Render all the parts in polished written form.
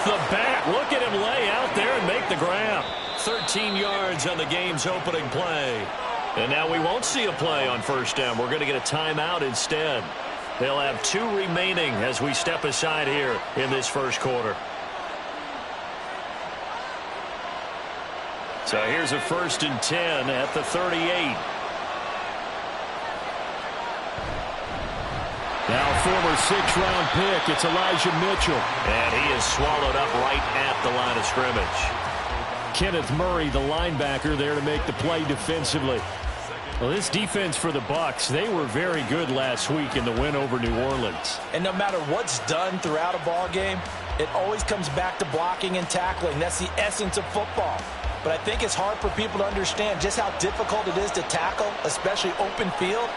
off the bat. Look at him lay out there and make the grab. 13 yards on the game's opening play. And now we won't see a play on first down. We're going to get a timeout instead. They'll have 2 remaining as we step aside here in this first quarter. So here's a 1st and 10 at the 38. Now former 6th-round pick, it's Elijah Mitchell. And he is swallowed up right at the line of scrimmage. Kenneth Murray, the linebacker, there to make the play defensively. Well, this defense for the Bucs, they were very good last week in the win over New Orleans. And no matter what's done throughout a ball game, it always comes back to blocking and tackling. That's the essence of football. But I think it's hard for people to understand just how difficult it is to tackle, especially open field.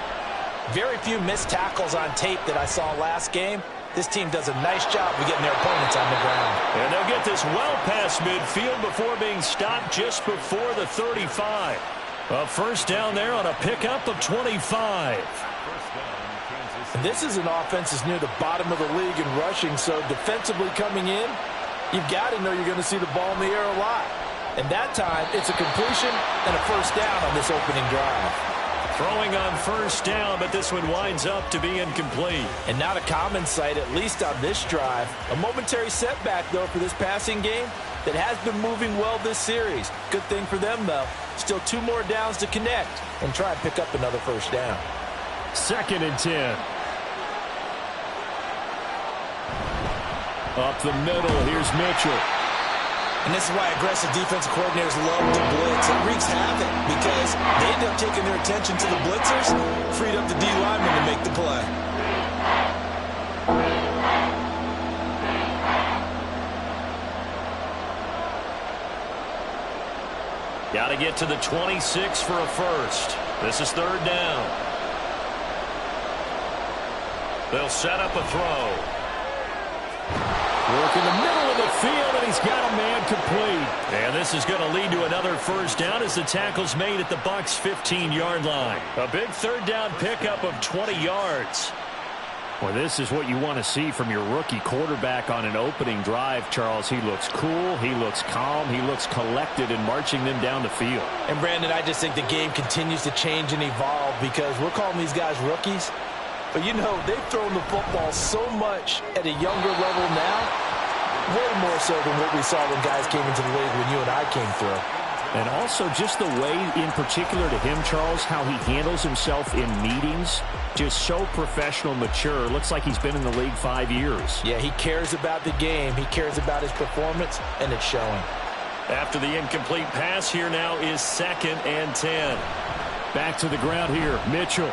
Very few missed tackles on tape that I saw last game. This team does a nice job of getting their opponents on the ground. And they'll get this well past midfield before being stopped just before the 35. A first down there on a pickup of 25. And this is an offense that's near the bottom of the league in rushing, so defensively coming in, you've got to know you're going to see the ball in the air a lot. And that time, it's a completion and a first down on this opening drive. Throwing on first down, but this one winds up to be incomplete. And not a common sight, at least on this drive. A momentary setback, though, for this passing game that has been moving well this series. Good thing for them, though. Still 2 more downs to connect and try and pick up another first down. 2nd and 10. Up the middle, here's Mitchell. And this is why aggressive defensive coordinators love to blitz. It wreaks havoc because they end up taking their attention to the blitzers, freed up the D lineman to make the play. Got to get to the 26 for a first. This is 3rd down. They'll set up a throw. Work in the middle of the field, and he's got a man complete. And this is going to lead to another first down as the tackle's made at the Bucs' 15-yard line. A big 3rd down pickup of 20 yards. Well, this is what you want to see from your rookie quarterback on an opening drive, Charles. He looks cool, he looks calm, he looks collected in marching them down the field. And, Brandon, I just think the game continues to change and evolve because we're calling these guys rookies. But, you know, they've thrown the football so much at a younger level now, way more so than what we saw when guys came into the league when you and I came through. And also just the way, in particular to him, Charles, how he handles himself in meetings, just so professional, mature. Looks like he's been in the league 5 years. Yeah, he cares about the game. He cares about his performance, and it's showing. After the incomplete pass, here now is 2nd and 10. Back to the ground here, Mitchell.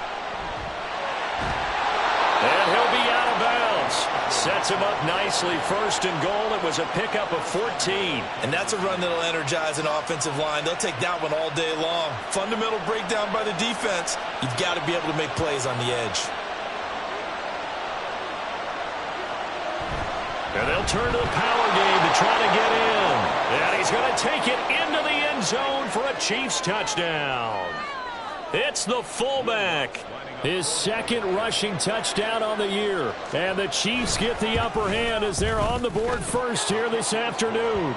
And he'll be out of bounds. Sets him up nicely. 1st and goal. It was a pickup of 14. And that's a run that'll energize an offensive line. They'll take that one all day long. Fundamental breakdown by the defense. You've got to be able to make plays on the edge. And they'll turn to the power game to try to get in. And he's going to take it into the end zone for a Chiefs touchdown. It's the fullback. His 2nd rushing touchdown on the year. And the Chiefs get the upper hand as they're on the board first here this afternoon.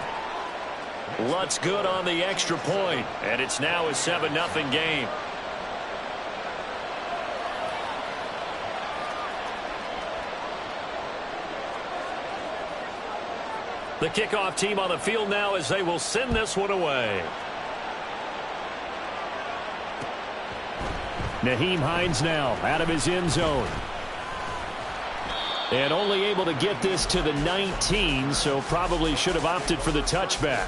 Lutz good on the extra point, and it's now a 7-0 game. The kickoff team on the field now as they will send this one away. Nyheim Hines now out of his end zone. And only able to get this to the 19, so probably should have opted for the touchback.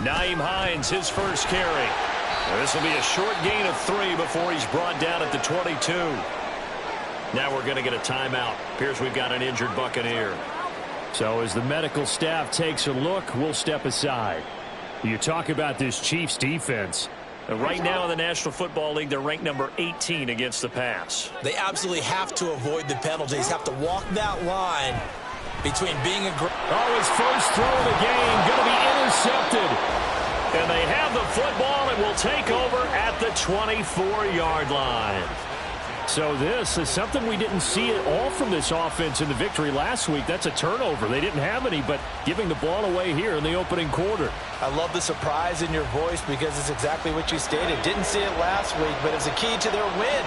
Nyheim Hines, his first carry. This will be a short gain of 3 before he's brought down at the 22. Now we're going to get a timeout. Appears we've got an injured Buccaneer. So as the medical staff takes a look, we'll step aside. You talk about this Chiefs defense. Right now in the National Football League, they're ranked number 18 against the pass. They absolutely have to avoid the penalties, have to walk that line between being his first throw of the game going to be intercepted. And they have the football and will take over at the 24-yard line. So this is something we didn't see at all from this offense in the victory last week. That's a turnover. They didn't have any, but giving the ball away here in the opening quarter. I love the surprise in your voice because it's exactly what you stated. Didn't see it last week, but it's a key to their win.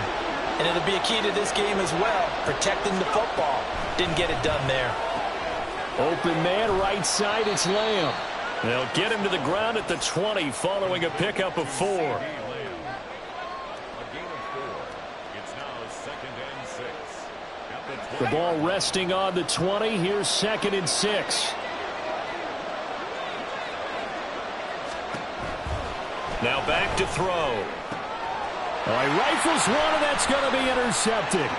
And it'll be a key to this game as well, protecting the football. Didn't get it done there. Open man, right side, it's Lamb. They'll get him to the ground at the 20 following a pickup of 4. The ball resting on the 20. Here's 2nd and 6. Now back to throw. All right, rifles one, and that's going to be intercepted.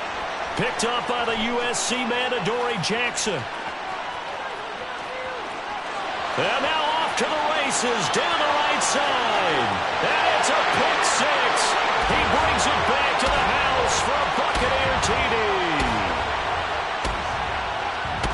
Picked up by the USC man, Adoree Jackson. And now off to the races, down the right side. And it's a pick 6. He brings it back to the house for a Buccaneer TD.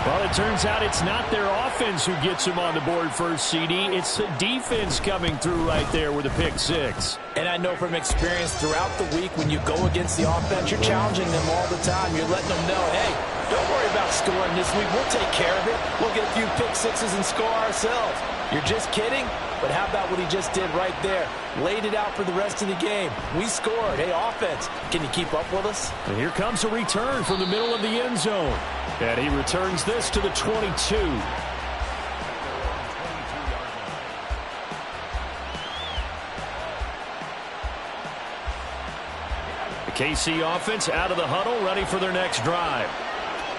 Well, it turns out it's not their offense who gets him on the board first, CD. It's the defense coming through right there with a pick 6. And I know from experience throughout the week when you go against the offense, you're challenging them all the time. You're letting them know, hey, don't worry about scoring this week. We'll take care of it. We'll get a few pick 6s and score ourselves. You're just kidding? But how about what he just did right there? Laid it out for the rest of the game. We scored. Hey, offense, can you keep up with us? And here comes a return from the middle of the end zone. And he returns this to the 22. The KC offense out of the huddle, ready for their next drive.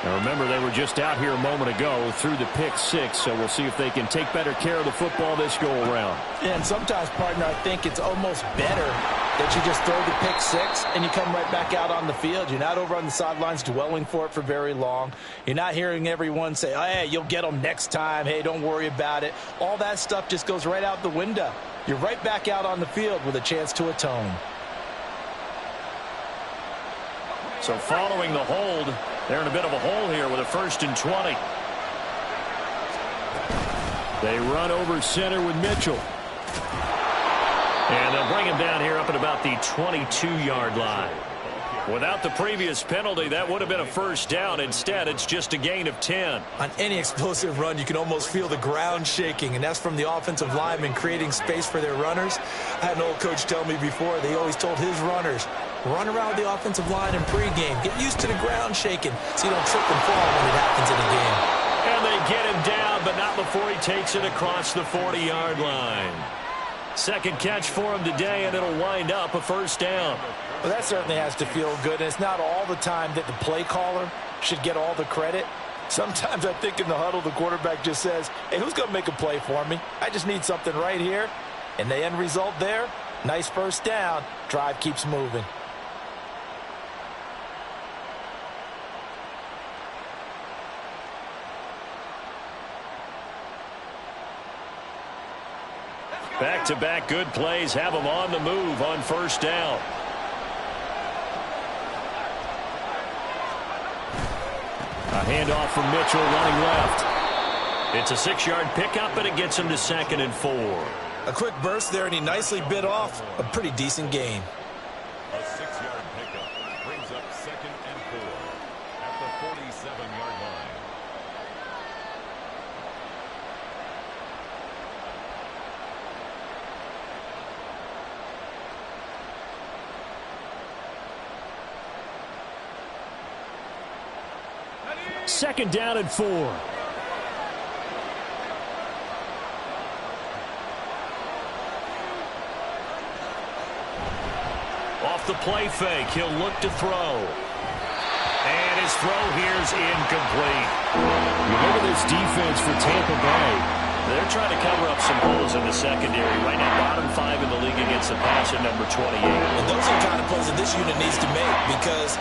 Now remember, they were just out here a moment ago through the pick 6, so we'll see if they can take better care of the football this go-around. And sometimes, partner, I think it's almost better that you just throw the pick 6 and you come right back out on the field. You're not over on the sidelines dwelling for it for very long. You're not hearing everyone say, oh, hey, you'll get them next time. Hey, don't worry about it. All that stuff just goes right out the window. You're right back out on the field with a chance to atone. So following the hold, they're in a bit of a hole here with a 1st and 20. They run over center with Mitchell. And they'll bring him down here up at about the 22-yard line. Without the previous penalty, that would have been a 1st down. Instead, it's just a gain of 10. On any explosive run, you can almost feel the ground shaking, and that's from the offensive linemen creating space for their runners. I had an old coach tell me before, they always told his runners, run around the offensive line in pregame. Get used to the ground shaking so you don't trip and fall when it happens in the game. And they get him down, but not before he takes it across the 40-yard line. 2nd catch for him today, and it'll wind up a 1st down. Well, that certainly has to feel good, and it's not all the time that the play caller should get all the credit. Sometimes I think in the huddle, the quarterback just says, hey, who's going to make a play for me? I just need something right here. And the end result there, nice 1st down. Drive keeps moving. Back-to-back good plays have them on the move on 1st down. A handoff from Mitchell running left. It's a 6-yard pickup, and it gets him to 2nd and 4. A quick burst there, and he nicely bit off a pretty decent gain. A 6-yard pickup brings up 2nd and 4 at the 47-yard line. Second down and 4. Off the play fake, he'll look to throw. And his throw here's incomplete. You look at this defense for Tampa Bay. They're trying to cover up some holes in the secondary. Right now, bottom 5 in the league against the pass at number 28. And those are the kind of plays that this unit needs to make because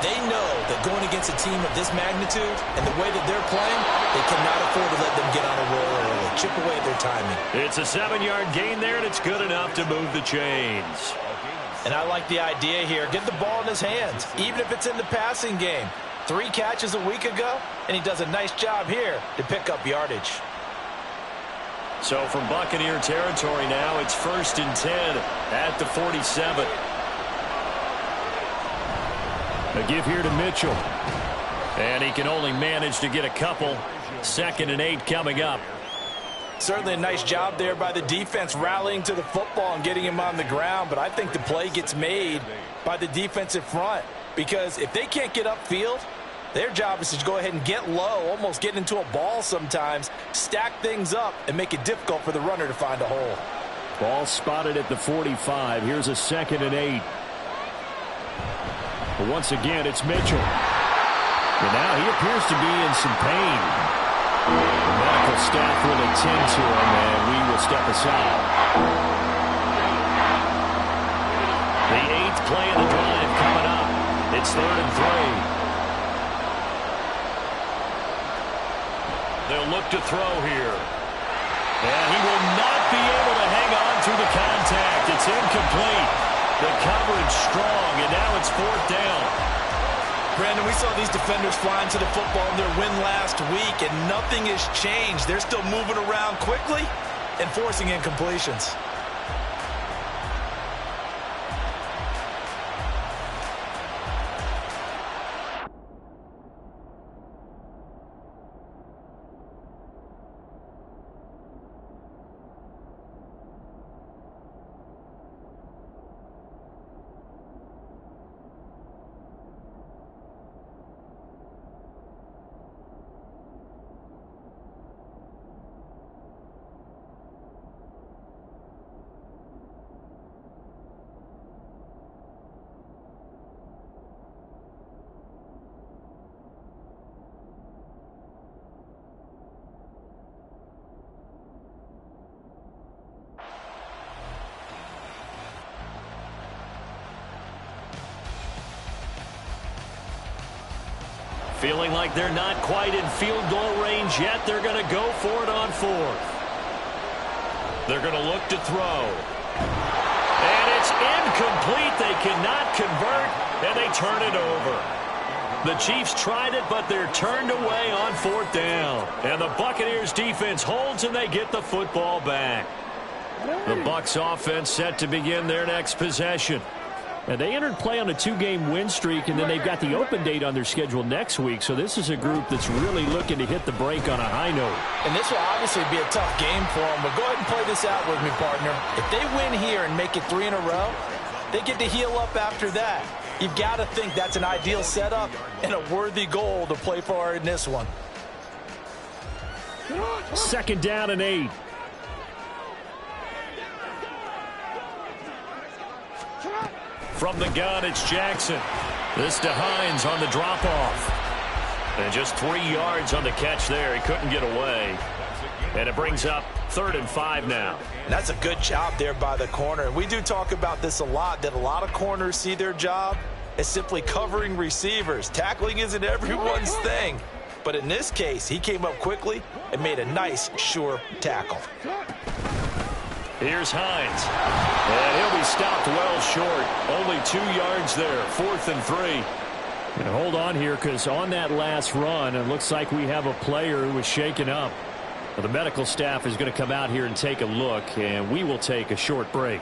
They know that going against a team of this magnitude and the way that they're playing, they cannot afford to let them get on a roll early. Chip away at their timing. It's a 7-yard gain there, and it's good enough to move the chains. And I like the idea here. Get the ball in his hands, even if it's in the passing game. 3 catches a week ago, and he does a nice job here to pick up yardage. So from Buccaneer territory now, it's 1st and 10 at the 47. A give here to Mitchell. And he can only manage to get a couple. 2nd and 8 coming up. Certainly a nice job there by the defense rallying to the football and getting him on the ground. But I think the play gets made by the defensive front. Because if they can't get upfield, their job is to go ahead and get low, almost get into a ball sometimes, stack things up, and make it difficult for the runner to find a hole. Ball spotted at the 45. Here's a 2nd and 8. But once again, it's Mitchell. And now he appears to be in some pain. The medical staff will attend to him, and we will step aside. The 8th play of the drive coming up. It's 3rd and 3. They'll look to throw here. And he will not be able to hang on through the contact. It's incomplete. The coverage strong, and now it's 4th down. Brandon, we saw these defenders flying to the football in their win last week, and nothing has changed. They're still moving around quickly and forcing incompletions. Feeling like they're not quite in field goal range yet. They're going to go for it on 4th. They're going to look to throw. And it's incomplete. They cannot convert, and they turn it over. The Chiefs tried it, but they're turned away on 4th down. And the Buccaneers defense holds, and they get the football back. The Bucs offense set to begin their next possession. And they entered play on a 2-game win streak, and then they've got the open date on their schedule next week. So this is a group that's really looking to hit the break on a high note. And this will obviously be a tough game for them, but go ahead and play this out with me, partner. If they win here and make it 3 in a row, they get to heal up after that. You've got to think that's an ideal setup and a worthy goal to play for in this one. 2nd down and 8. From the gun, it's Jackson. This to Hines on the drop-off. And just 3 yards on the catch there. He couldn't get away. And it brings up 3rd and 5 now. And that's a good job there by the corner. And we do talk about this a lot, that a lot of corners see their job as simply covering receivers. Tackling isn't everyone's thing. But in this case, he came up quickly and made a nice, sure tackle. Here's Hines. And he'll be stopped well short. Only 2 yards there. 4th and 3. And hold on here, because on that last run, it looks like we have a player who was shaken up. Well, the medical staff is going to come out here and take a look, and we will take a short break.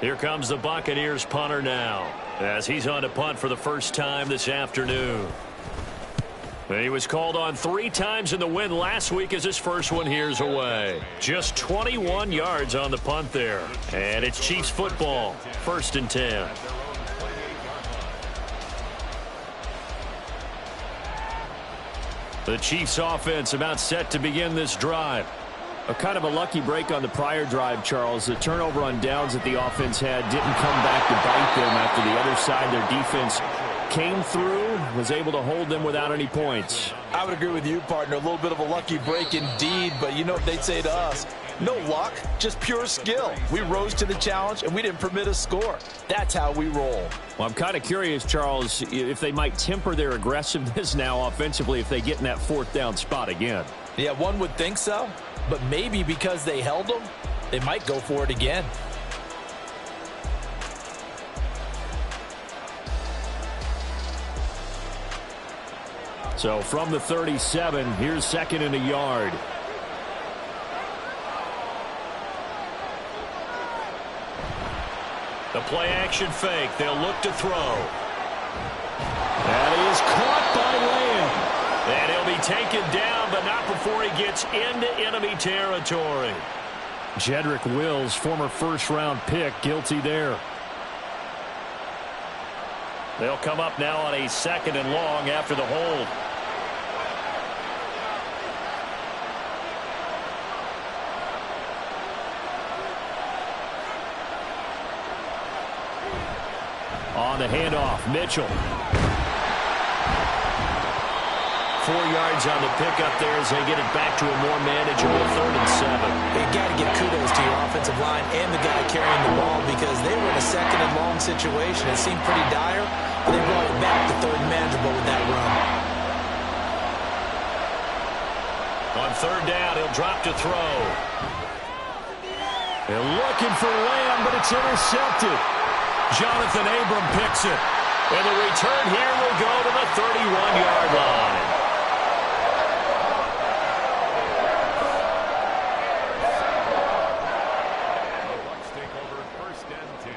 Here comes the Buccaneers punter now, as he's on to punt for the first time this afternoon. He was called on 3 times in the win last week as his first one here's away. Just 21 yards on the punt there. And it's Chiefs football. 1st and 10. The Chiefs offense about set to begin this drive. A kind of a lucky break on the prior drive, Charles. The turnover on downs that the offense had didn't come back to bite them after the other side. Their defense came through, was able to hold them without any points. I would agree with you, partner. A little bit of a lucky break indeed, but you know what they'd say to us. No luck, just pure skill. We rose to the challenge, and we didn't permit a score. That's how we roll. Well, I'm kind of curious, Charles, if they might temper their aggressiveness now offensively if they get in that fourth down spot again. Yeah, one would think so, but maybe because they held them, they might go for it again. So from the 37, here's second and a yard. The play action fake. They'll look to throw. That is caught by Lamb. And he'll be taken down, but not before he gets into enemy territory. Jedrick Wills, former first-round pick, guilty there. They'll come up now on a second and long after the hold. On the handoff, Mitchell. 4 yards on the pickup there as they get it back to a more manageable 3rd and 7. You got to give kudos to your offensive line and the guy carrying the ball because they were in a second and long situation. It seemed pretty dire, but they brought it back to 3rd and manageable with that run. On 3rd down, he'll drop to throw. They're looking for Lamb, but it's intercepted. Jonathan Abram picks it. And the return here will go to the 31-yard line. The Bucs take over 1st and 10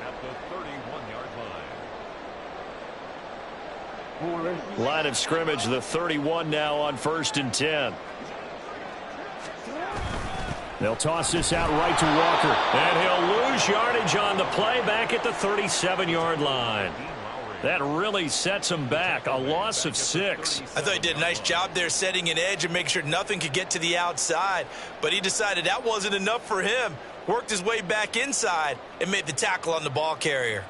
at the 31-yard line. Line of scrimmage, the 31 now on 1st and 10. They'll toss this out right to Walker. And he'll lose yardage on the play back at the 37-yard line. That really sets him back. A loss of 6. I thought he did a nice job there setting an edge and making sure nothing could get to the outside. But he decided that wasn't enough for him. Worked his way back inside and made the tackle on the ball carrier.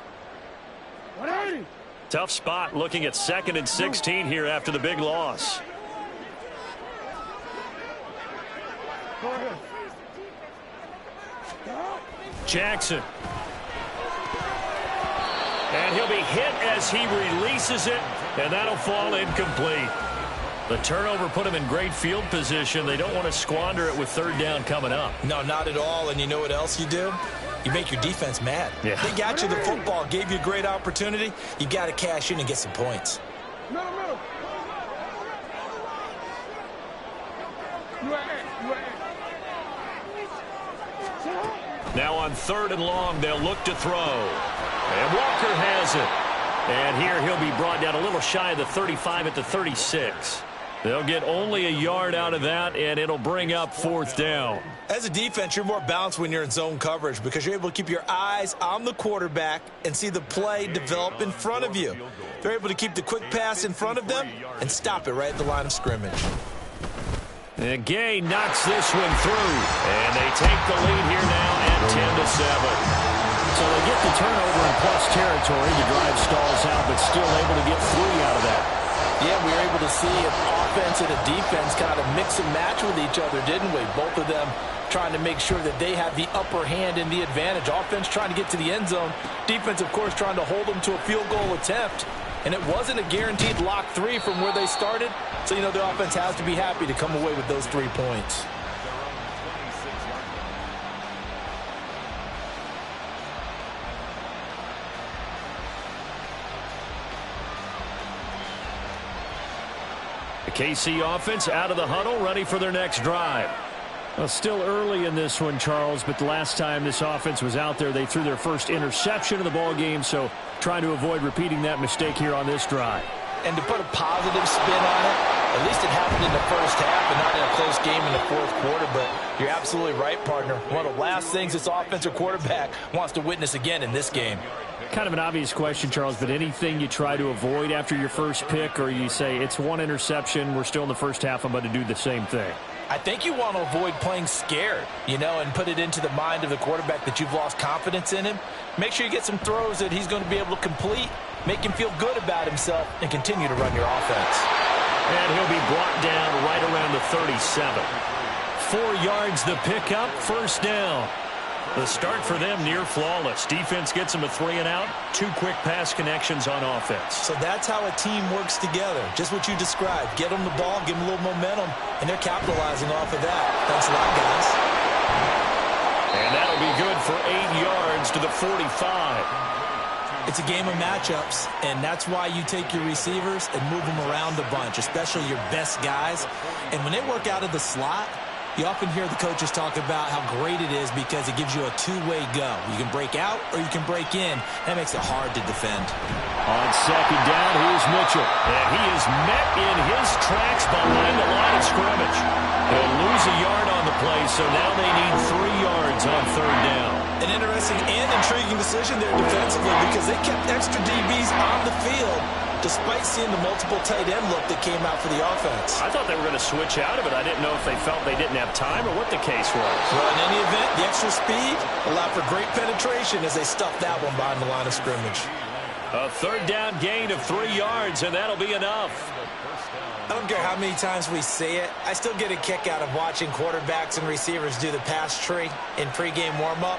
Tough spot looking at 2nd and 16 here after the big loss. Jackson. And he'll be hit as he releases it, and that'll fall incomplete. The turnover put him in great field position. They don't want to squander it with 3rd down coming up. No, not at all. And you know what else you do? You make your defense mad. Yeah. They got you the football, gave you a great opportunity. You got to cash in and get some points. Now on 3rd and long, they'll look to throw. And Walker has it. And here he'll be brought down a little shy of the 35 at the 36. They'll get only a yard out of that, and it'll bring up 4th down. As a defense, you're more balanced when you're in zone coverage because you're able to keep your eyes on the quarterback and see the play develop in front of you. They're able to keep the quick pass in front of them and stop it right at the line of scrimmage. And Gay knocks this one through. And they take the lead here now at 10-7. So they get the turnover in plus territory. The drive stalls out, but still able to get 3 out of that. Yeah, we were able to see an offense and a defense kind of mix and match with each other, didn't we? Both of them trying to make sure that they have the upper hand and the advantage. Offense trying to get to the end zone. Defense, of course, trying to hold them to a field goal attempt. And it wasn't a guaranteed lock 3 from where they started. So, you know, the offense has to be happy to come away with those 3 points. The KC offense out of the huddle, ready for their next drive. Well, still early in this one, Charles, but the last time this offense was out there, they threw their first interception of the ball game, so trying to avoid repeating that mistake here on this drive. And to put a positive spin on it, at least it happened in the first half and not in a close game in the 4th quarter, but you're absolutely right, partner. One of the last things this offensive quarterback wants to witness again in this game. Kind of an obvious question, Charles, but anything you try to avoid after your first pick, or you say it's 1 interception, we're still in the first half, I'm going to do the same thing? I think you want to avoid playing scared, you know, and put it into the mind of the quarterback that you've lost confidence in him. Make sure you get some throws that he's going to be able to complete, make him feel good about himself, and continue to run your offense. And he'll be brought down right around the 37. 4 yards the pickup, first down. The start for them near flawless. Defense gets them a 3-and-out, 2 quick pass connections on offense. So that's how a team works together. Just what you described. Get them the ball, give them a little momentum, and they're capitalizing off of that. Thanks a lot, guys. And that'll be good for 8 yards to the 45. It's a game of matchups, and that's why you take your receivers and move them around a bunch, especially your best guys. And when they work out of the slot, you often hear the coaches talk about how great it is because it gives you a two-way go. You can break out or you can break in. That makes it hard to defend. On second down, here's Mitchell. And he is met in his tracks behind the line of scrimmage. They'll lose a yard on the play, so now they need 3 yards on third down. An interesting and intriguing decision there defensively because they kept extra DBs on the field despite seeing the multiple tight end look that came out for the offense. I thought they were going to switch out of it. I didn't know if they felt they didn't have time or what the case was. Well, in any event, the extra speed allowed for great penetration as they stuffed that one behind the line of scrimmage. A third down gain of 3 yards, and that'll be enough. I don't care how many times we say it. I still get a kick out of watching quarterbacks and receivers do the pass tree in pregame warm-up.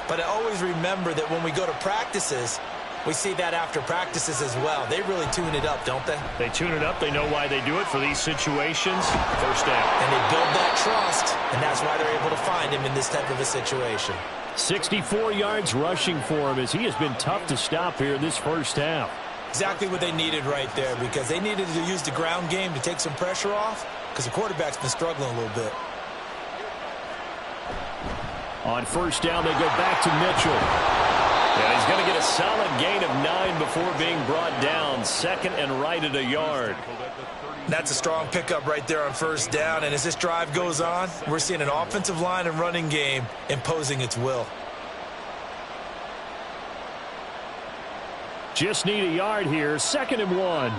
But I always remember that when we go to practices, we see that after practices as well. They really tune it up, don't they? They tune it up. They know why they do it for these situations. First down. And they build that trust, and that's why they're able to find him in this type of a situation. 64 yards rushing for him as he has been tough to stop here this first half. Exactly what they needed right there because they needed to use the ground game to take some pressure off because the quarterback's been struggling a little bit. On first down, they go back to Mitchell. And he's going to get a solid gain of 9 before being brought down. Second and right at a yard. That's a strong pickup right there on first down. And as this drive goes on, we're seeing an offensive line and running game imposing its will. Just need a yard here. 2nd and 1.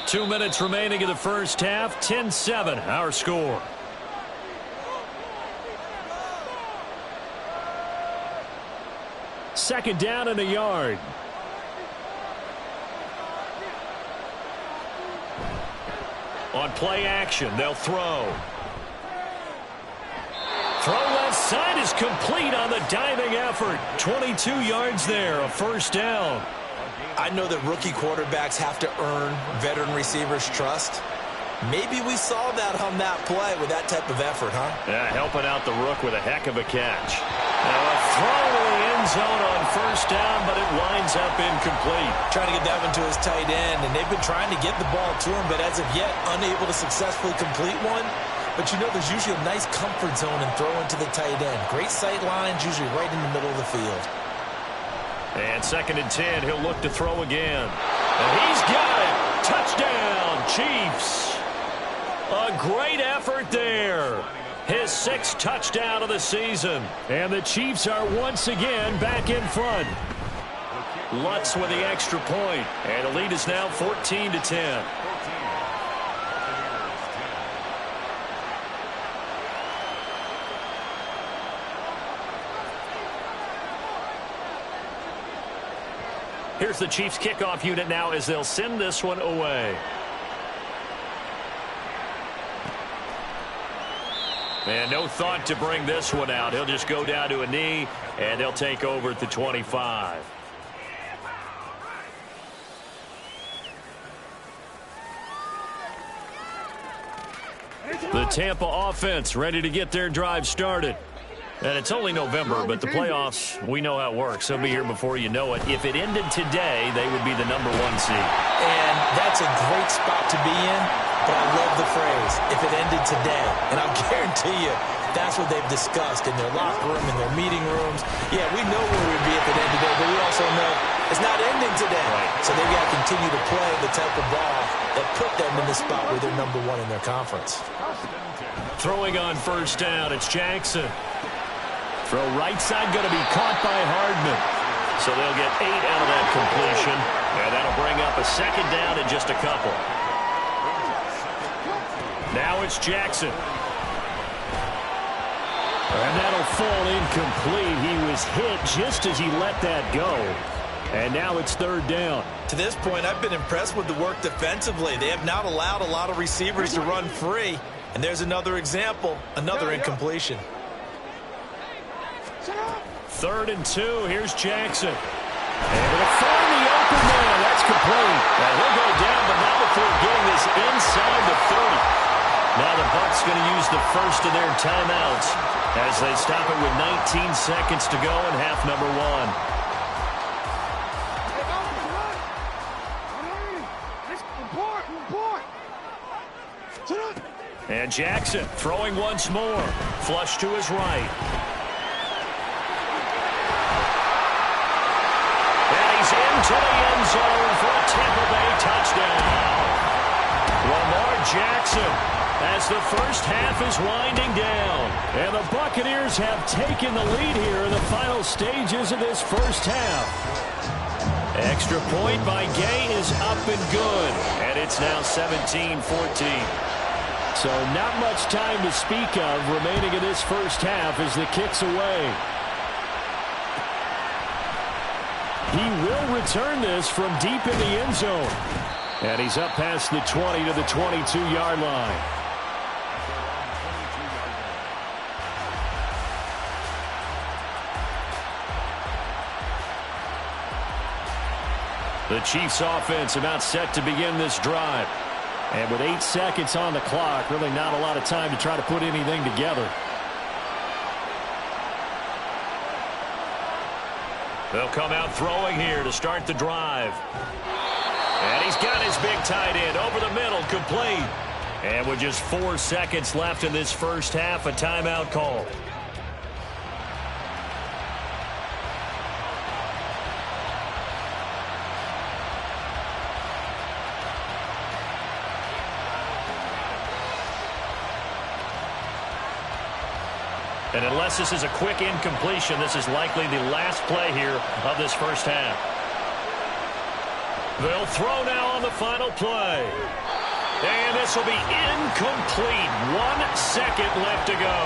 Two minutes remaining in the first half. 10-7, our score. Second down and a yard. On play action, they'll throw. Throw left side is complete on the diving effort. 22 yards there, a first down. I know that rookie quarterbacks have to earn veteran receivers' trust. Maybe we saw that on that play with that type of effort, huh? Yeah, helping out the rook with a heck of a catch. Now a throw in the end zone on first down, but it winds up incomplete. Trying to get that one to his tight end, and they've been trying to get the ball to him, but as of yet, unable to successfully complete one. But you know, there's usually a nice comfort zone in throwing to the tight end. Great sight lines, usually right in the middle of the field. And 2nd and 10, he'll look to throw again. And he's got it. Touchdown, Chiefs. A great effort there. His 6th touchdown of the season. And the Chiefs are once again back in front. Lutz with the extra point. And the lead is now 14-10. Here's the Chiefs kickoff unit now as they'll send this one away. And no thought to bring this one out. He'll just go down to a knee, and they'll take over at the 25. The Tampa offense ready to get their drive started. And it's only November, but the playoffs, we know how it works. They'll be here before you know it. If it ended today, they would be the #1 seed. And that's a great spot to be in, but I love the phrase, if it ended today. And I'll guarantee you, that's what they've discussed in their locker room, in their meeting rooms. Yeah, we know where we'd be if it ended today, but we also know it's not ending today. Right. So they've got to continue to play the type of ball that put them in the spot where they're #1 in their conference. Throwing on first down, it's Jackson. Throw right side going to be caught by Hardman. So they'll get 8 out of that completion. And that'll bring up a 2nd down in just a couple. Now it's Jackson. And that'll fall incomplete. He was hit just as he let that go. And now it's third down. To this point, I've been impressed with the work defensively. They have not allowed a lot of receivers to run free. And there's another example, another incompletion. 3rd and 2. Here's Jackson. Able to find the open man. That's complete. Now he'll go down, but not before getting this inside the 30. Now the Bucs going to use the first of their timeouts as they stop it with 19 seconds to go in half number 1. And Jackson throwing once more. Flush to his right. And he's into the end zone for a Tampa Bay touchdown. Lamar Jackson as the first half is winding down. And the Buccaneers have taken the lead here in the final stages of this first half. Extra point by Gay is up and good. And it's now 17-14. So not much time to speak of remaining in this first half as the kick's away. He will return this from deep in the end zone. And he's up past the 20 to the 22-yard line. The Chiefs offense about set to begin this drive. And with 8 seconds on the clock, really not a lot of time to try to put anything together. They'll come out throwing here to start the drive. And he's got his big tight end over the middle, complete. And with just 4 seconds left in this first half, a timeout call. And unless this is a quick incompletion, this is likely the last play here of this first half. They'll throw now on the final play. And this will be incomplete. 1 second left to go.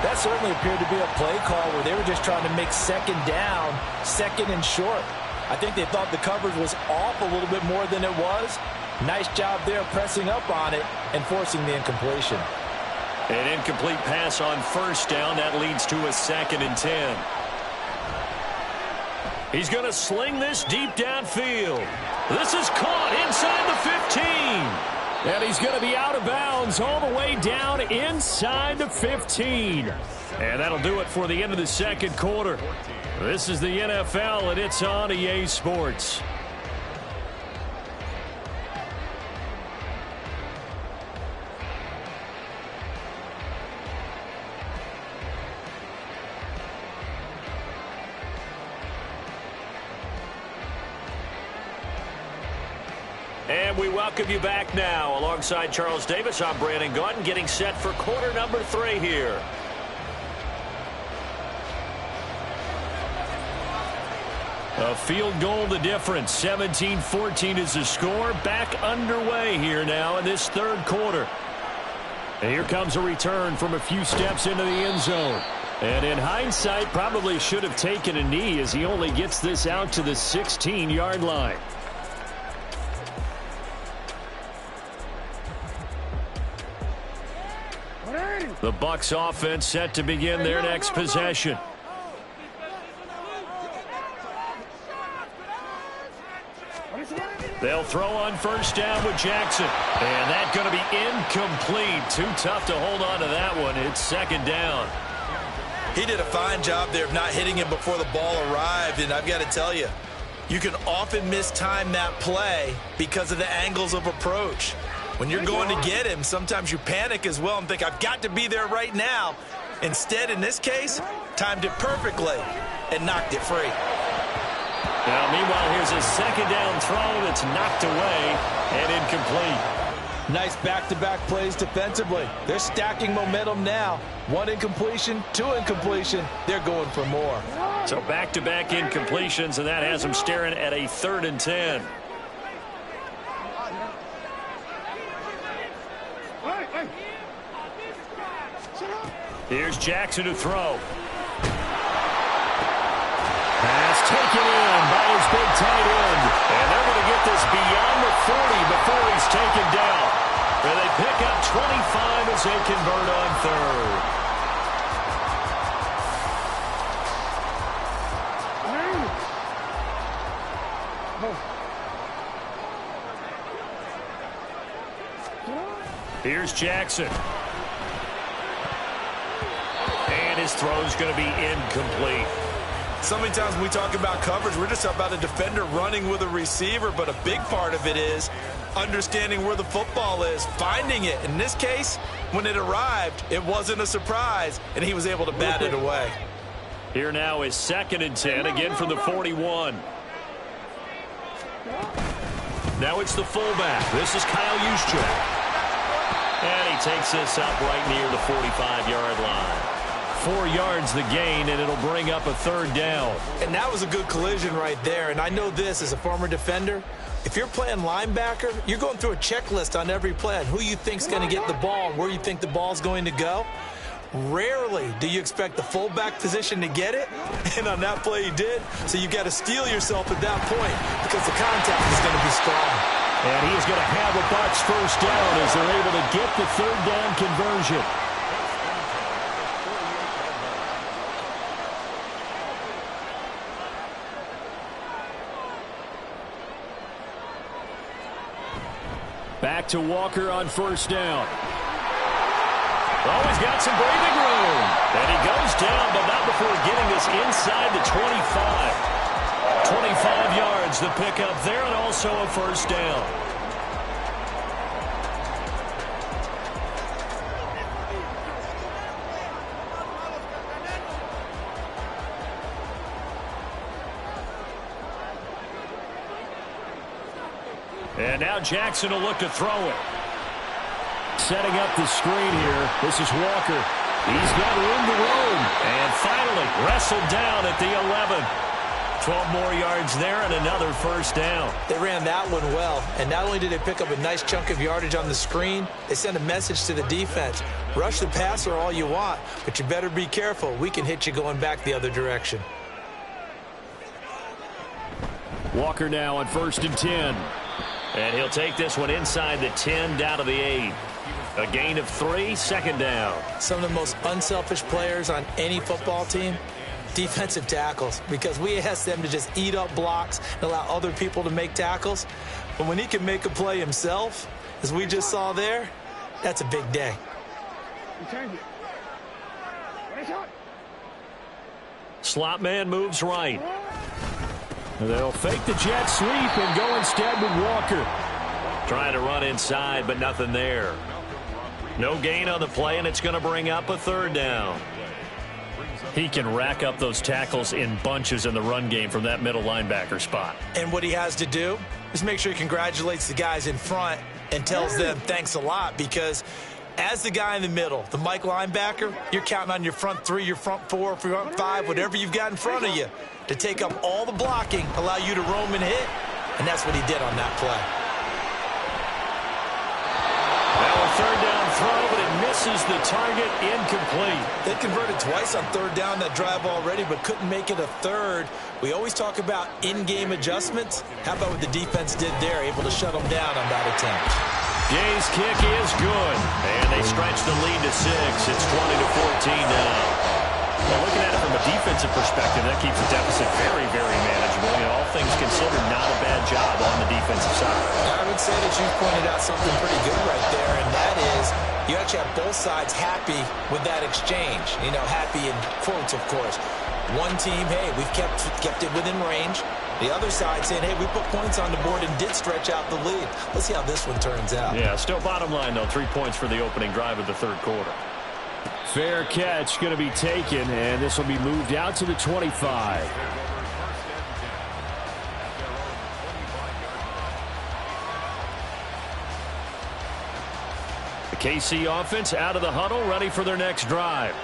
That certainly appeared to be a play call where they were just trying to make second down, second and short. I think they thought the coverage was off a little bit more than it was. Nice job there pressing up on it and forcing the incompletion. An incomplete pass on first down. That leads to a 2nd and 10. He's going to sling this deep downfield. This is caught inside the 15. And he's going to be out of bounds all the way down inside the 15. And that'll do it for the end of the second quarter. This is the NFL, and it's on EA Sports. And we welcome you back now. Alongside Charles Davis, I'm Brandon Gaudin, getting set for quarter number 3 here. A field goal the difference. 17-14 is the score. Back underway here now in this third quarter. And here comes a return from a few steps into the end zone. And in hindsight, probably should have taken a knee as he only gets this out to the 16-yard line. The Bucs offense set to begin their next possession. They'll throw on first down with Jackson. And that's going to be incomplete. Too tough to hold on to that one. It's second down. He did a fine job there of not hitting him before the ball arrived. And I've got to tell you, you can often mistime that play because of the angles of approach. When you're going to get him, sometimes you panic as well and think, I've got to be there right now. Instead, in this case, timed it perfectly and knocked it free. Now, meanwhile, here's a second down throw that's knocked away and incomplete. Nice back-to-back plays defensively. They're stacking momentum now. 1 incompletion, 2 incompletion. They're going for more. So back-to-back incompletions, and that has them staring at a 3rd and 10. Here's Jackson to throw. Pass taken in by big tight end. And they're going to get this beyond the 40 before he's taken down. And they pick up 25 as they convert on third. Here's Jackson. And his throw's going to be incomplete. So many times when we talk about coverage, we're just about a defender running with a receiver, but a big part of it is understanding where the football is, finding it. In this case, when it arrived, it wasn't a surprise, and he was able to bat it away. Here now is 2nd and 10, again from the 41. Now it's the fullback. This is Kyle Juszczyk. And he takes this up right near the 45-yard line. 4 yards the gain, and it'll bring up a 3rd down. And that was a good collision right there. And I know this as a former defender. If you're playing linebacker, you're going through a checklist on every play on who you think's going to get the ball and where you think the ball's going to go. Rarely do you expect the fullback position to get it, and on that play he did. So you've got to steel yourself at that point because the contact is going to be strong. And he's going to have a Bucs 1st down as they're able to get the 3rd down conversion. Back to Walker on 1st down. Oh, he's got some breathing room. And he goes down, but not before getting this inside the 25. 25 yards the pickup there, and also a 1st down. And now Jackson will look to throw it. Setting up the screen here. This is Walker. He's got room to roam. And finally wrestled down at the 11. 12 more yards there and another 1st down. They ran that one well, and not only did they pick up a nice chunk of yardage on the screen, they sent a message to the defense. Rush the passer all you want, but you better be careful. We can hit you going back the other direction. Walker now on 1st and 10. And he'll take this one inside the 10 down to the 8. A gain of 3, 2nd down. Some of the most unselfish players on any football team, defensive tackles, because we ask them to just eat up blocks and allow other people to make tackles. But when he can make a play himself, as we just saw there, that's a big day. Slot man moves right. They'll fake the jet sweep and go instead with Walker. Trying to run inside, but nothing there. No gain on the play, and it's going to bring up a 3rd down. He can rack up those tackles in bunches in the run game from that middle linebacker spot. And what he has to do is make sure he congratulates the guys in front and tells them thanks a lot, because as the guy in the middle, the Mike linebacker, you're counting on your front 3, your front 4, front 5, whatever you've got in front of you to take up all the blocking, allow you to roam and hit, and that's what he did on that play. Now a 3rd down throw, but it misses the target, incomplete. They converted twice on 3rd down that drive already, but couldn't make it a 3rd. We always talk about in-game adjustments. How about what the defense did there, able to shut them down on that attempt? Jay's kick is good, and they stretch the lead to 6. It's 20-14 now. Well, looking at it from a defensive perspective, that keeps the deficit very, very manageable. You know, all things considered, not a bad job on the defensive side. I would say that you pointed out something pretty good right there, and that is you actually have both sides happy with that exchange. You know, happy in quotes, of course. One team, hey, we've kept it within range. The other side saying, hey, we put points on the board and did stretch out the lead. Let's see how this one turns out. Yeah, still bottom line, though, 3 points for the opening drive of the 3rd quarter. Fair catch going to be taken, and this will be moved out to the 25. The KC offense out of the huddle, ready for their next drive.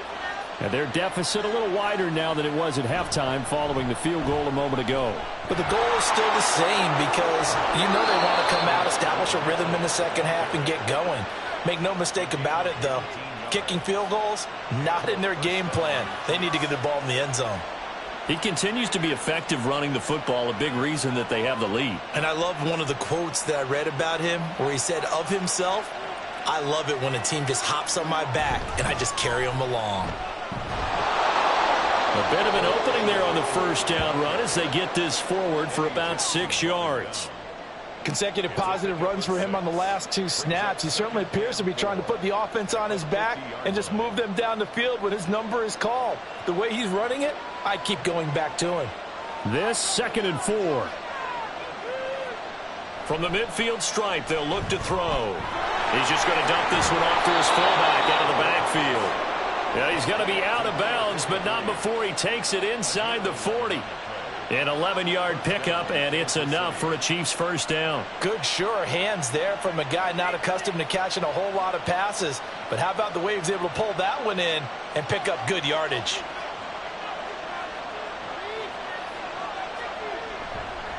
And their deficit a little wider now than it was at halftime following the field goal a moment ago. But the goal is still the same, because you know they want to come out, establish a rhythm in the 2nd half, and get going. Make no mistake about it, though. Kicking field goals, not in their game plan. They need to get the ball in the end zone. He continues to be effective running the football, a big reason that they have the lead. And I love one of the quotes that I read about him where he said of himself, "I love it when a team just hops on my back and I just carry them along." A bit of an opening there on the first down run as they get this forward for about 6 yards. Consecutive positive runs for him on the last 2 snaps. He certainly appears to be trying to put the offense on his back and just move them down the field when his number is called. The way he's running it, I keep going back to him. This 2nd and 4. From the midfield stripe, they'll look to throw. He's just going to dump this one off to his fullback out of the backfield. Yeah, he's going to be out of bounds, but not before he takes it inside the 40. An 11-yard pickup, and it's enough for a Chiefs first down. Good, sure hands there from a guy not accustomed to catching a whole lot of passes. But how about the way he was able to pull that one in and pick up good yardage?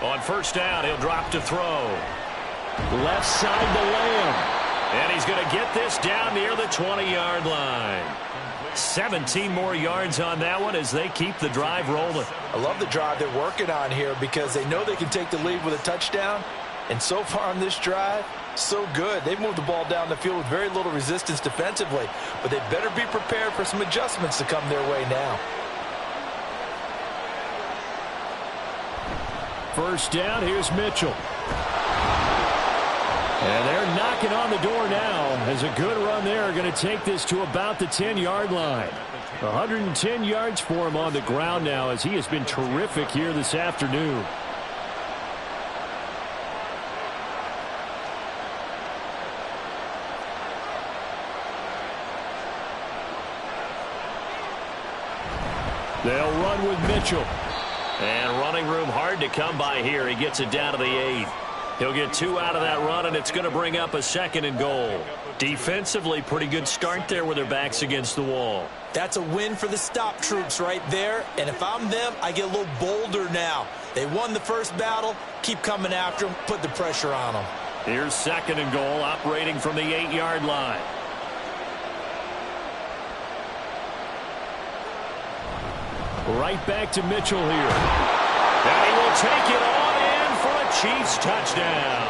On first down, he'll drop to throw. Left side to Lamb. And he's going to get this down near the 20-yard line. 17 more yards on that one as they keep the drive rolling. I love the drive they're working on here because they know they can take the lead with a touchdown. And so far on this drive, so good. They've moved the ball down the field with very little resistance defensively. But they better be prepared for some adjustments to come their way now. First down, here's Mitchell. And they're knocking on the door now as a good run there. Going to take this to about the 10-yard line. 110 yards for him on the ground now as he has been terrific here this afternoon. They'll run with Mitchell. And running room hard to come by here. He gets it down to the 8. He'll get 2 out of that run, and it's going to bring up a 2nd and goal. Defensively, pretty good start there with their backs against the wall. That's a win for the stop troops right there. And if I'm them, I get a little bolder now. They won the first battle. Keep coming after them. Put the pressure on them. Here's 2nd and goal, operating from the 8-yard line. Right back to Mitchell here. And he will take it on in for a Chiefs touchdown.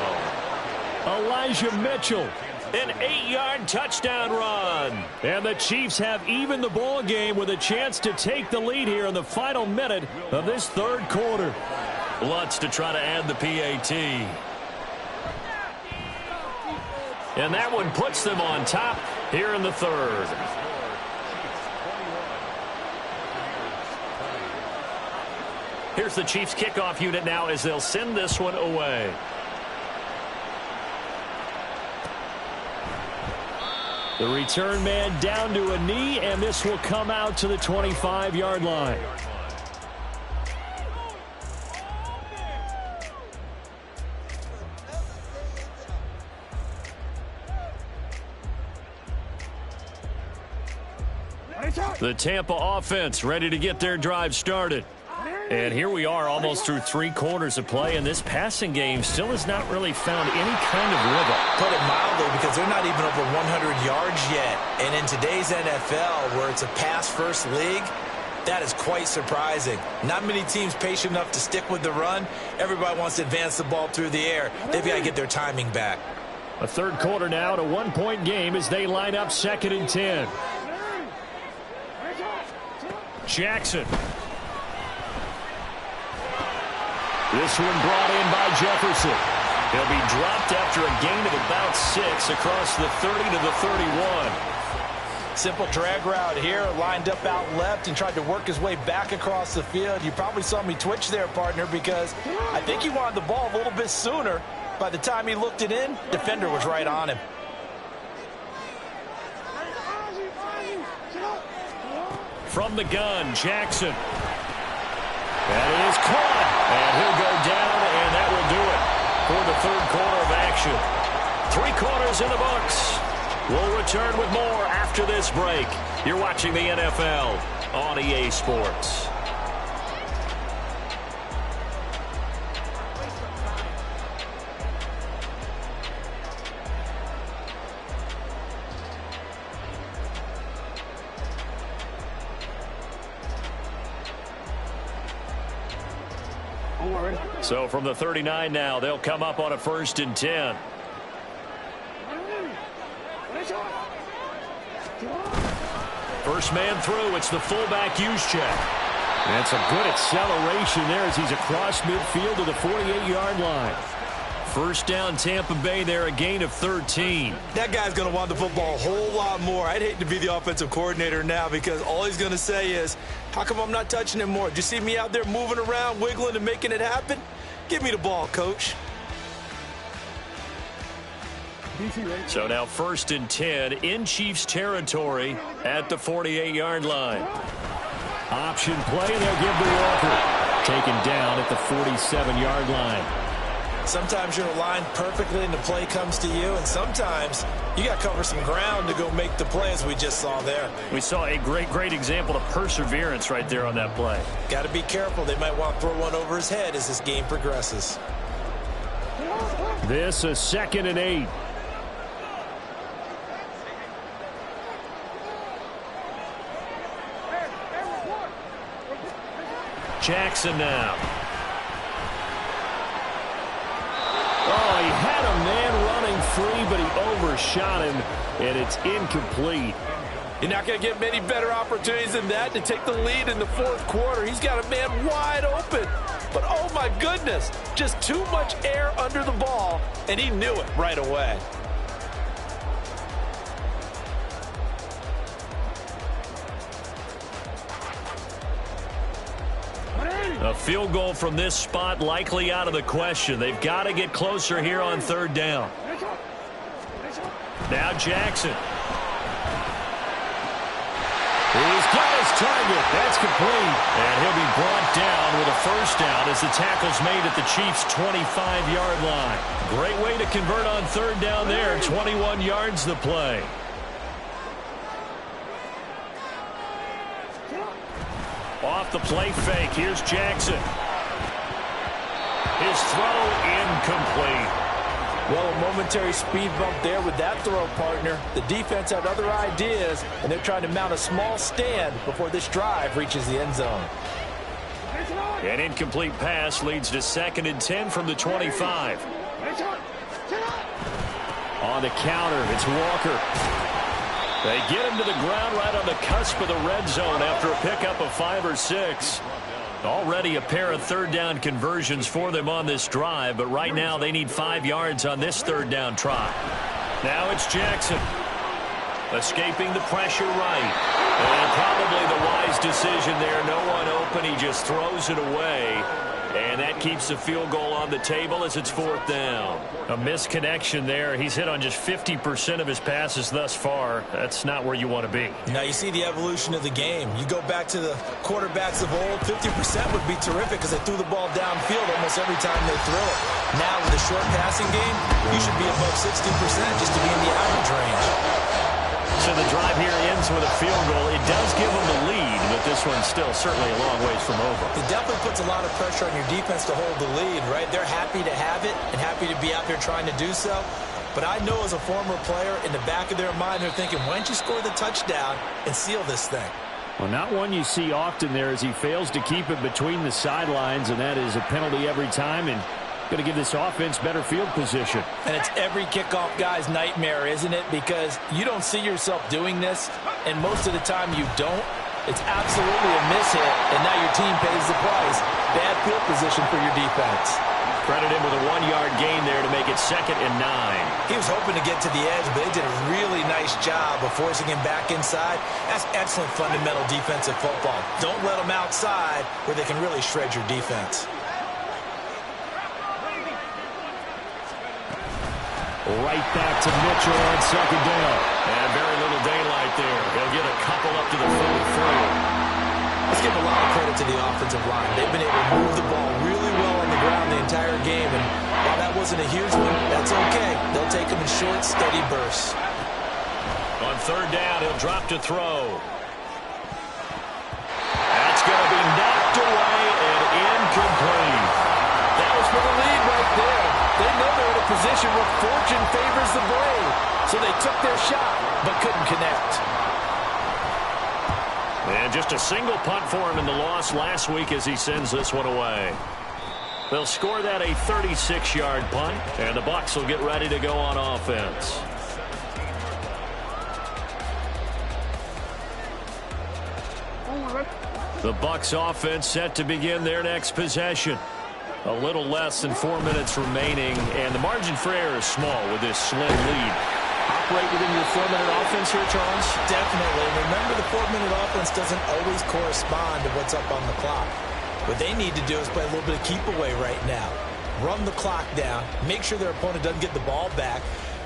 Elijah Mitchell. An 8-yard touchdown run. And the Chiefs have evened the ball game with a chance to take the lead here in the final minute of this 3rd quarter. Lutz to try to add the PAT. And that one puts them on top here in the 3rd. Here's the Chiefs kickoff unit now as they'll send this one away. The return man down to a knee, and this will come out to the 25-yard line. The Tampa offense ready to get their drive started. And here we are almost through 3 quarters of play, and this passing game still has not really found any kind of rhythm. Put it mildly, because they're not even over 100 yards yet. And in today's NFL, where it's a pass-first league, that is quite surprising. Not many teams patient enough to stick with the run. Everybody wants to advance the ball through the air. They've got to get their timing back. A 3rd quarter now, a 1-point game as they line up 2nd and 10. Jackson. This one brought in by Jefferson. He'll be dropped after a gain of about 6 across the 30 to the 31. Simple drag route here, lined up out left and tried to work his way back across the field. You probably saw me twitch there, partner, because I think he wanted the ball a little bit sooner. By the time he looked it in, defender was right on him. From the gun, Jackson. That is caught. And he'll go down, and that will do it for the 3rd quarter of action. 3 quarters in the books. We'll return with more after this break. You're watching the NFL on EA Sports. So from the 39 now, they'll come up on a 1st and 10. First man through, it's the fullback use check. That's a good acceleration there as he's across midfield to the 48-yard line. First down, Tampa Bay there, a gain of 13. That guy's going to want the football a whole lot more. I'd hate to be the offensive coordinator now because all he's going to say is, how come I'm not touching him more? Did you see me out there moving around, wiggling, and making it happen? Give me the ball, coach. So now 1st and 10 in Chiefs territory at the 48-yard line. Option play, they'll give to Walker. Taken down at the 47-yard line. Sometimes you're aligned perfectly and the play comes to you, and sometimes you got to cover some ground to go make the play, as we just saw there. We saw a great example of perseverance right there on that play. Got to be careful. They might want to throw one over his head as this game progresses. This is 2nd and 8. Jackson now. Oh, he had a man running free, but he overshot him, and it's incomplete. You're not going to get many better opportunities than that to take the lead in the 4th quarter. He's got a man wide open. But, oh, my goodness, just too much air under the ball, and he knew it right away. A field goal from this spot likely out of the question. They've got to get closer here on 3rd down. Now Jackson. He's got his target. That's complete. And he'll be brought down with a 1st down as the tackle's made at the Chiefs' 25-yard line. Great way to convert on 3rd down there. 21 yards the play. Off the play fake, here's Jackson. His throw incomplete. Well, a momentary speed bump there with that throw, partner. The defense had other ideas, and they're trying to mount a small stand before this drive reaches the end zone. An incomplete pass leads to 2nd and 10 from the 25. On the counter, it's Walker. They get him to the ground right on the cusp of the red zone after a pickup of 5 or 6. Already a pair of 3rd down conversions for them on this drive, but right now they need 5 yards on this 3rd down try. Now it's Jackson. Escaping the pressure right. And probably the wise decision there. No one open. He just throws it away. And that keeps the field goal on the table as it's 4th down. A misconnection there. He's hit on just 50% of his passes thus far. That's not where you want to be. Now you see the evolution of the game. You go back to the quarterbacks of old, 50% would be terrific because they threw the ball downfield almost every time they throw it. Now with the short passing game, you should be above 60% just to be in the average range. So the drive here ends with a field goal. It does give them the lead, but this one's still certainly a long ways from over. It definitely puts a lot of pressure on your defense to hold the lead, right? They're happy to have it and happy to be out there trying to do so. But I know as a former player, in the back of their mind, they're thinking, why don't you score the touchdown and seal this thing? Well, not one you see often there as he fails to keep it between the sidelines, and that is a penalty every time, and going to give this offense better field position. And it's every kickoff guy's nightmare, isn't it? Because you don't see yourself doing this, and most of the time you don't. It's absolutely a miss-hit, and now your team pays the price. Bad field position for your defense. Credit him with a 1-yard gain there to make it 2nd and 9. He was hoping to get to the edge, but they did a really nice job of forcing him back inside. That's excellent fundamental defensive football. Don't let them outside where they can really shred your defense. Right back to Mitchell on 2nd down. And very little daylight there. He'll get a couple up to the 43. Let's give a lot of credit to the offensive line. They've been able to move the ball really well on the ground the entire game. And while that wasn't a huge one, that's okay. They'll take them in short, steady bursts. On 3rd down, he'll drop to throw. That's going to be knocked away and incomplete. That was for the lead right there. They know they're in a position where fortune favors the brave. So they took their shot, but couldn't connect. And just a single punt for him in the loss last week as he sends this one away. They'll score that a 36-yard punt, and the Bucs will get ready to go on offense. The Bucs offense set to begin their next possession. A little less than 4 minutes remaining, and the margin for error is small with this slim lead. Operate within your 4-minute offense here, Charles? Definitely. And remember, the 4-minute offense doesn't always correspond to what's up on the clock. What they need to do is play a little bit of keep away right now. Run the clock down. Make sure their opponent doesn't get the ball back.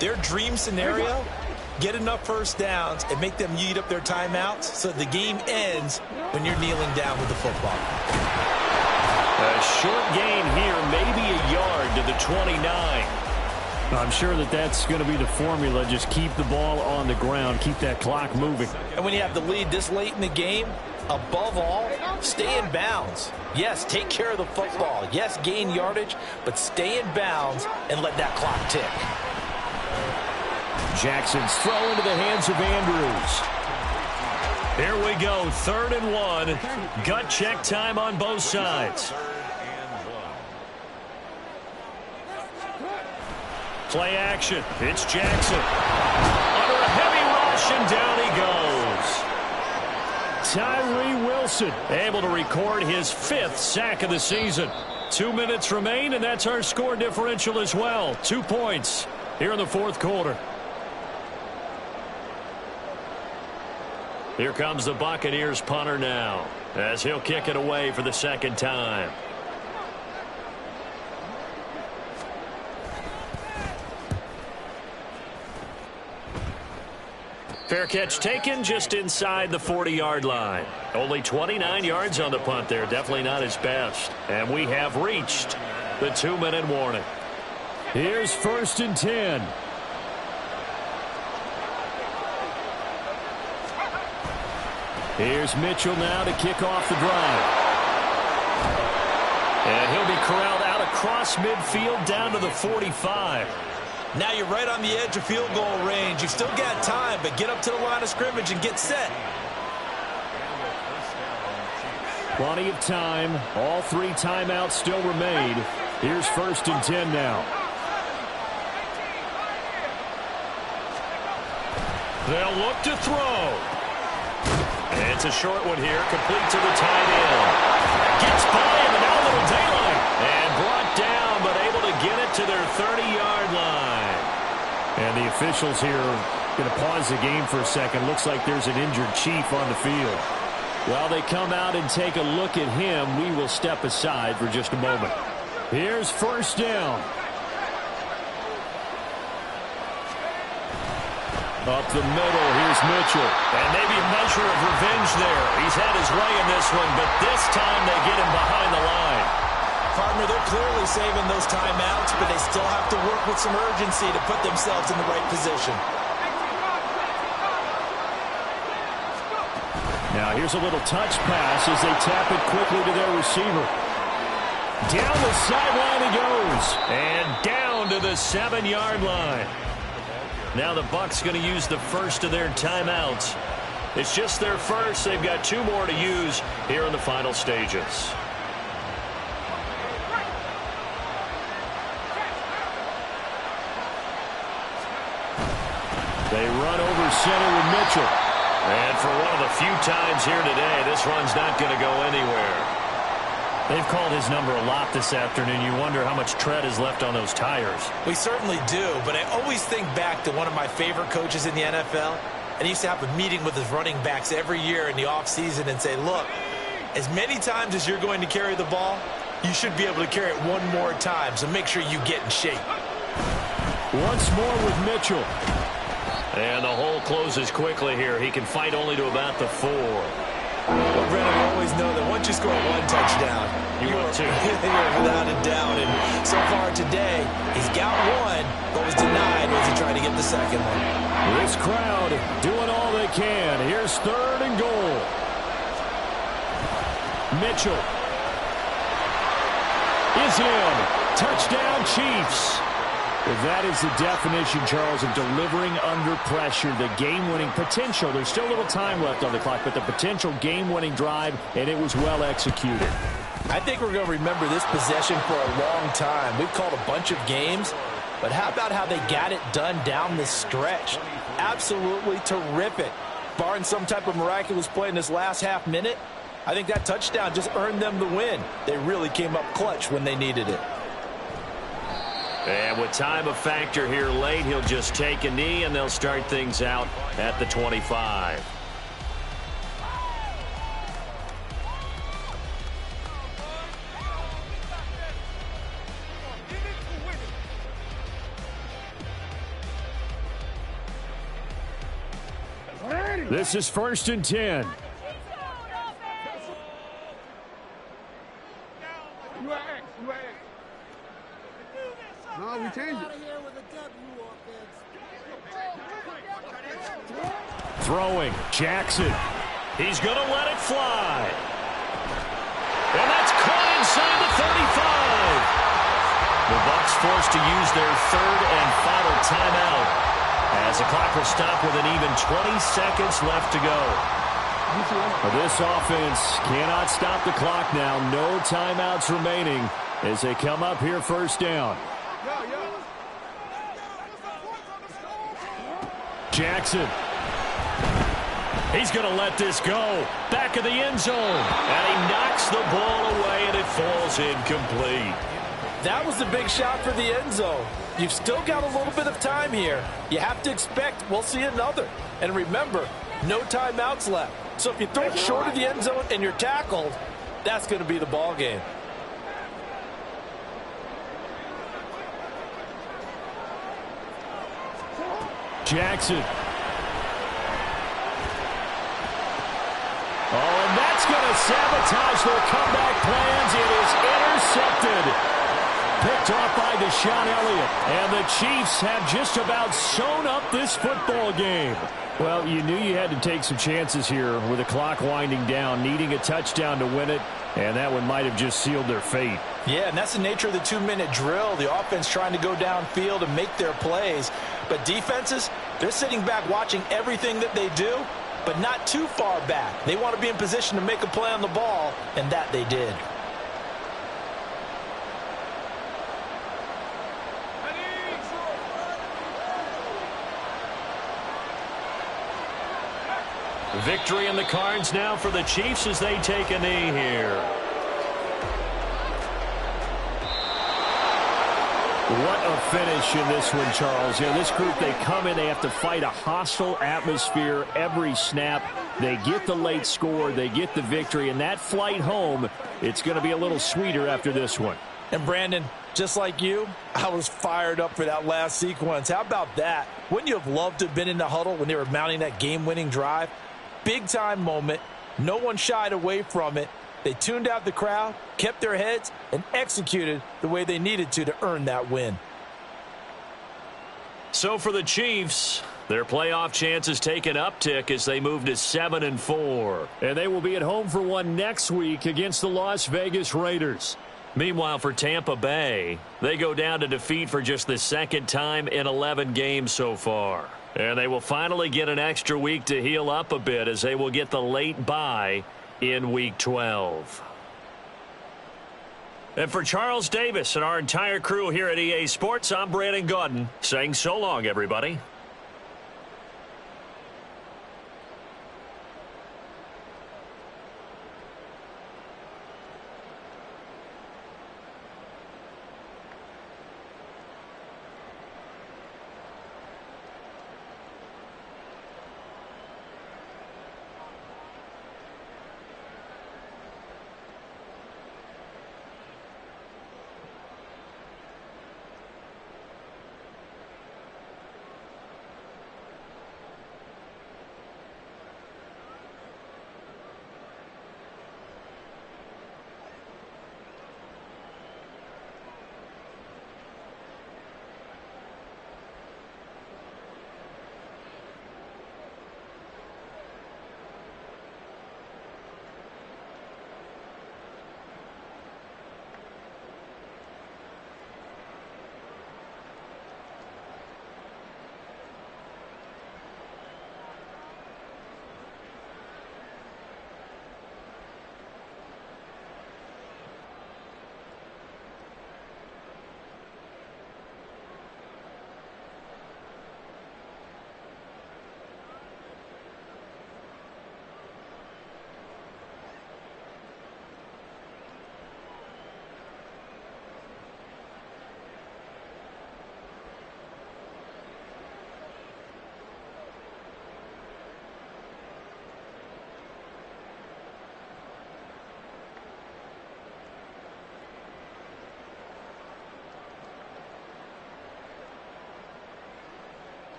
Their dream scenario, get enough first downs and make them eat up their timeouts so the game ends when you're kneeling down with the football. A short gain here, maybe a yard to the 29. I'm sure that that's going to be the formula. Just keep the ball on the ground. Keep that clock moving. And when you have the lead this late in the game, above all, stay in bounds. Yes, take care of the football. Yes, gain yardage, but stay in bounds and let that clock tick. Jackson's throw into the hands of Andrews. Here we go, 3rd and 1. Gut check time on both sides. Play action. It's Jackson. Under a heavy rush, and down he goes. Tyree Wilson able to record his 5th sack of the season. 2 minutes remain, and that's our score differential as well. 2 points here in the 4th quarter. Here comes the Buccaneers punter now, as he'll kick it away for the 2nd time. Fair catch taken just inside the 40-yard line. Only 29 yards on the punt there. Definitely not his best. And we have reached the 2-minute warning. Here's 1st and 10. Here's Mitchell now to kick off the drive. And he'll be corralled out across midfield down to the 45. Now you're right on the edge of field goal range. You've still got time, but get up to the line of scrimmage and get set. Plenty of time. All 3 timeouts still remain. Here's 1st and 10 now. They'll look to throw. And it's a short one here, complete to the tight end. Gets by him, and now a little daylight. And brought down, but able to get it to their 30-yard line. And the officials here are going to pause the game for a second. Looks like there's an injured Chief on the field. While they come out and take a look at him, we will step aside for just a moment. Here's 1st down. Up the middle, here's Mitchell. And maybe a measure of revenge there. He's had his way in this one, but this time they get him behind the line. Partner, they're clearly saving those timeouts, but they still have to work with some urgency to put themselves in the right position. Now here's a little touch pass as they tap it quickly to their receiver. Down the sideline he goes. And down to the 7-yard line. Now the Bucs going to use the first of their timeouts. It's just their first. They've got 2 more to use here in the final stages. They run over center with Mitchell. And for one of the few times here today, this run's not going to go anywhere. They've called his number a lot this afternoon. You wonder how much tread is left on those tires. We certainly do, but I always think back to one of my favorite coaches in the NFL. And he used to have a meeting with his running backs every year in the offseason and say, look, as many times as you're going to carry the ball, you should be able to carry it one more time, so make sure you get in shape. Once more with Mitchell. And the hole closes quickly here. He can fight only to about the 4. Well, Brennan, we always know that once you score 1 touchdown, you want to. Without a doubt. And so far today, he's got 1, but was denied as he tried to get the 2nd one. This crowd doing all they can. Here's 3rd and goal. Mitchell is in. Touchdown, Chiefs. That is the definition, Charles, of delivering under pressure. The game-winning potential. There's still a little time left on the clock, but the potential game-winning drive, and it was well executed. I think we're going to remember this possession for a long time. We've called a bunch of games, but how about how they got it done down the stretch? Absolutely terrific. Barring some type of miraculous play in this last half minute, I think that touchdown just earned them the win. They really came up clutch when they needed it. And with time a factor here late, he'll just take a knee, and they'll start things out at the 25. This is 1st and 10. No, we changed it. Throwing, Jackson. He's going to let it fly. And that's caught inside the 35. The Bucs forced to use their third and final timeout, as the clock will stop with an even 20 seconds left to go. This offense cannot stop the clock now. No timeouts remaining as they come up here 1st down. Jackson. He's going to let this go. Back of the end zone. And he knocks the ball away, and it falls incomplete. That was the big shot for the end zone. You've still got a little bit of time here. You have to expect we'll see another. And remember, no timeouts left. So if you throw it short of the end zone and you're tackled, that's going to be the ball game. Jackson. Oh, and that's going to sabotage their comeback plans. It is intercepted. Picked off by Deshaun Elliott. And the Chiefs have just about sewn up this football game. Well, you knew you had to take some chances here with the clock winding down, needing a touchdown to win it, and that one might have just sealed their fate. Yeah, and that's the nature of the 2-minute drill. The offense trying to go downfield and make their plays. But defenses, they're sitting back watching everything that they do, but not too far back. They want to be in position to make a play on the ball, and that they did. Victory in the cards now for the Chiefs as they take a knee here. What a finish in this one, Charles. You know, this group, they come in, they have to fight a hostile atmosphere every snap. They get the late score, they get the victory, and that flight home, it's going to be a little sweeter after this one. And Brandon, just like you, I was fired up for that last sequence. How about that? Wouldn't you have loved to have been in the huddle when they were mounting that game-winning drive? Big-time moment. No one shied away from it. They tuned out the crowd, kept their heads, and executed the way they needed to earn that win. So for the Chiefs, their playoff chances take an uptick as they move to 7-4. And they will be at home for one next week against the Las Vegas Raiders. Meanwhile, for Tampa Bay, they go down to defeat for just the second time in 11 games so far. And they will finally get an extra week to heal up a bit as they will get the late bye in Week 12. And for Charles Davis and our entire crew here at EA Sports, I'm Brandon Gaudin saying so long, everybody.